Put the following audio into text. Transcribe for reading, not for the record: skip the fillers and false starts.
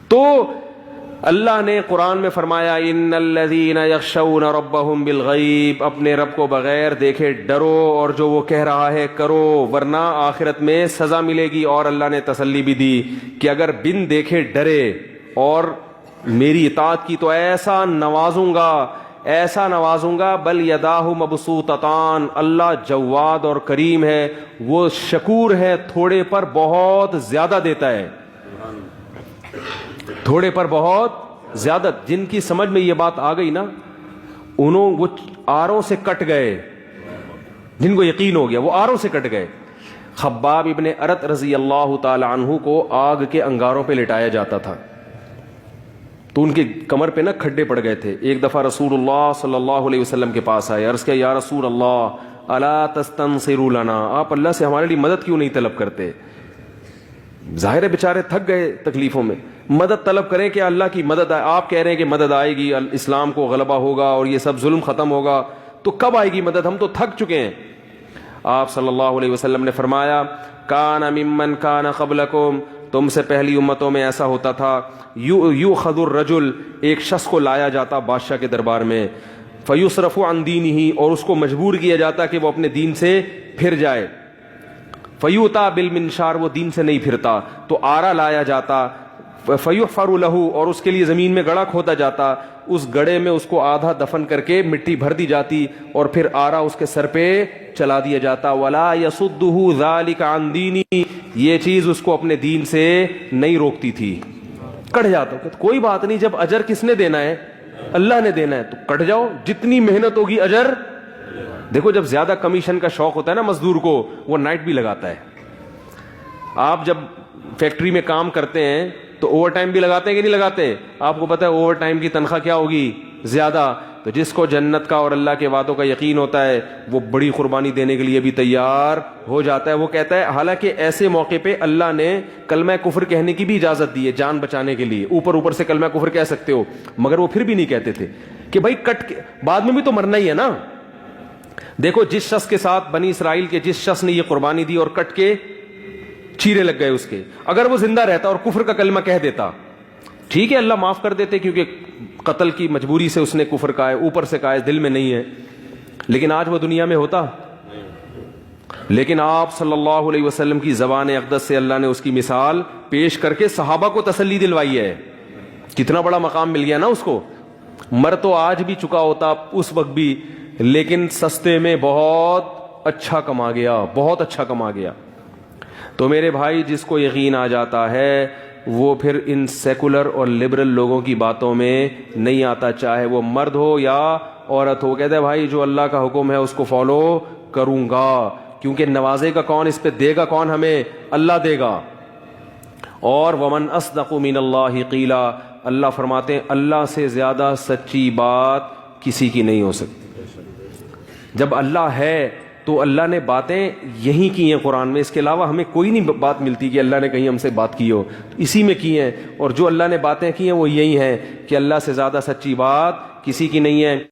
تو اللہ نے قرآن میں فرمایا ان الذین یخشون ربہم بالغیب، اپنے رب کو بغیر دیکھے ڈرو اور جو وہ کہہ رہا ہے کرو، ورنہ آخرت میں سزا ملے گی۔ اور اللہ نے تسلی بھی دی کہ اگر بن دیکھے ڈرے اور میری اطاعت کی تو ایسا نوازوں گا، بل یداہ مبسوطتان، اللہ جواد اور کریم ہے، وہ شکور ہے، تھوڑے پر بہت زیادہ دیتا ہے، تھوڑے پر بہت زیادہ۔ جن کی سمجھ میں یہ بات آ گئی نا، وہ آروں سے کٹ گئے، جن کو یقین ہو گیا وہ آروں سے کٹ گئے۔ خباب ابن ارت رضی اللہ تعالی عنہ کو آگ کے انگاروں پہ لٹایا جاتا تھا تو ان کے کمر پہ نا کھڈے پڑ گئے تھے۔ ایک دفعہ رسول اللہ صلی اللہ علیہ وسلم کے پاس آئے، عرض کیا یا رسول اللہ الا تستنصروا لنا، آپ اللہ سے ہمارے لیے مدد کیوں نہیں طلب کرتے؟ ظاہر ہے بیچارے تھک گئے تکلیفوں میں، مدد طلب کریں کہ اللہ کی مدد آئے۔ آپ کہہ رہے ہیں کہ مدد آئے گی، اسلام کو غلبہ ہوگا اور یہ سب ظلم ختم ہوگا، تو کب آئے گی مدد؟ ہم تو تھک چکے ہیں۔ آپ صلی اللہ علیہ وسلم نے فرمایا کان ممن کان قبلکم، تم سے پہلی امتوں میں ایسا ہوتا تھا، یؤخذ الرجل، ایک شخص کو لایا جاتا بادشاہ کے دربار میں، فیصرف عن دینہ، اور اس کو مجبور کیا جاتا کہ وہ اپنے دین سے پھر جائے، فیوتا بالمنشار، وہ دین سے نہیں پھرتا تو آرا لایا جاتا، فیحفر لہ، اور اس کے لیے زمین میں گڑھا کھودا جاتا، اس گڑھے میں اس کو آدھا دفن کر کے مٹی بھر دی جاتی اور پھر آرا اس کے سر پہ چلا دیا جاتا، ولا یصدہ ذلک عن دینی، یہ چیز اس کو اپنے دین سے نہیں روکتی تھی۔ کٹ جاتا، کوئی بات نہیں، جب اجر کس نے دینا ہے؟ اللہ نے دینا ہے، تو کٹ جاؤ، جتنی محنت ہوگی اجر۔ دیکھو جب زیادہ کمیشن کا شوق ہوتا ہے نا مزدور کو، وہ نائٹ بھی لگاتا ہے۔ آپ جب فیکٹری میں کام کرتے ہیں تو اوور ٹائم بھی لگاتے ہیں کہ نہیں لگاتے؟ آپ کو پتہ ہے اوور ٹائم کی تنخواہ کیا ہوگی؟ زیادہ۔ تو جس کو جنت کا اور اللہ کے وعدوں کا یقین ہوتا ہے وہ بڑی قربانی دینے کے لیے بھی تیار ہو جاتا ہے۔ وہ کہتا ہے، حالانکہ ایسے موقع پہ اللہ نے کلمہ کفر کہنے کی بھی اجازت دی ہے جان بچانے کے لیے، اوپر سے کلمہ کفر کہہ سکتے ہو، مگر وہ پھر بھی نہیں کہتے تھے کہ بھائی کٹ کے بعد میں بھی تو مرنا ہی ہے نا۔ دیکھو جس شخص کے ساتھ بنی اسرائیل کے جس شخص نے یہ قربانی دی اور کٹ کے چیرے لگ گئے اس کے، اگر وہ زندہ رہتا اور کفر کا کلمہ کہہ دیتا، ٹھیک ہے اللہ معاف کر دیتے، کیونکہ قتل کی مجبوری سے اس نے کفر کہا ہے، اوپر سے کہا ہے، دل میں نہیں ہے، لیکن آج وہ دنیا میں ہوتا۔ لیکن آپ صلی اللہ علیہ وسلم کی زبان اقدس سے اللہ نے اس کی مثال پیش کر کے صحابہ کو تسلی دلوائی ہے۔ کتنا بڑا مقام مل گیا نا اس کو۔ مر تو آج بھی چکا ہوتا اس وقت بھی، لیکن سستے میں بہت اچھا کما گیا، بہت اچھا کما گیا۔ تو میرے بھائی، جس کو یقین آ جاتا ہے وہ پھر ان سیکولر اور لبرل لوگوں کی باتوں میں نہیں آتا، چاہے وہ مرد ہو یا عورت ہو۔ کہتے ہیں بھائی جو اللہ کا حکم ہے اس کو فالو کروں گا، کیونکہ نوازے گا کون، اس پہ دے گا کون، ہمیں اللہ دے گا۔ اور ومن اصدق من اللہ قیلا، اللہ فرماتے ہیں اللہ سے زیادہ سچی بات کسی کی نہیں ہو سکتی۔ جب اللہ ہے تو اللہ نے باتیں یہی کی ہیں قرآن میں، اس کے علاوہ ہمیں کوئی نہیں بات ملتی کہ اللہ نے کہیں ہم سے بات کی ہو، اسی میں کی ہیں، اور جو اللہ نے باتیں کی ہیں وہ یہی ہیں کہ اللہ سے زیادہ سچی بات کسی کی نہیں ہے۔